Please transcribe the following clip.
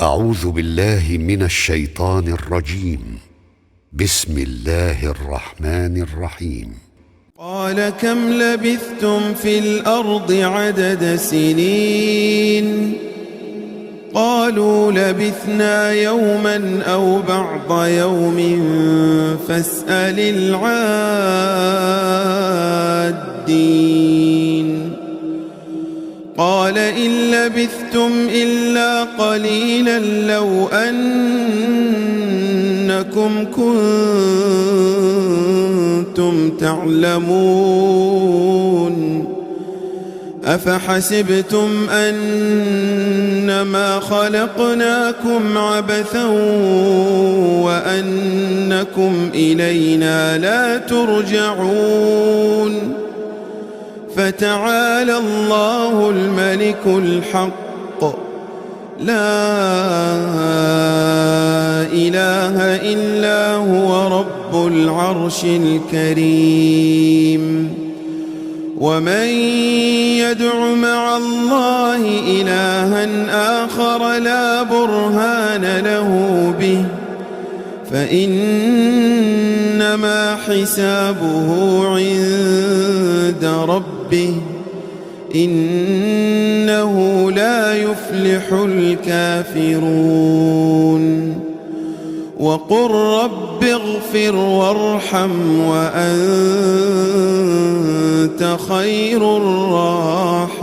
أعوذ بالله من الشيطان الرجيم. بسم الله الرحمن الرحيم. قال كم لبثتم في الأرض عدد سنين؟ قالوا لبثنا يوما أو بعض يوم فاسأل العادين. قال إن لبثتم إلا قليلا لو أنكم كنتم تعلمون. أفحسبتم أنما خلقناكم عبثا وأنكم إلينا لا ترجعون. فتعالى الله الملك الحق لا إله إلا هو رب العرش الكريم. ومن يدع مع الله إلها آخر لا برهان له به فإنما حسابه عند ربه إنه لا يفلح الكافرون. وقل رب اغفر وارحم وأنت خير الراحمين.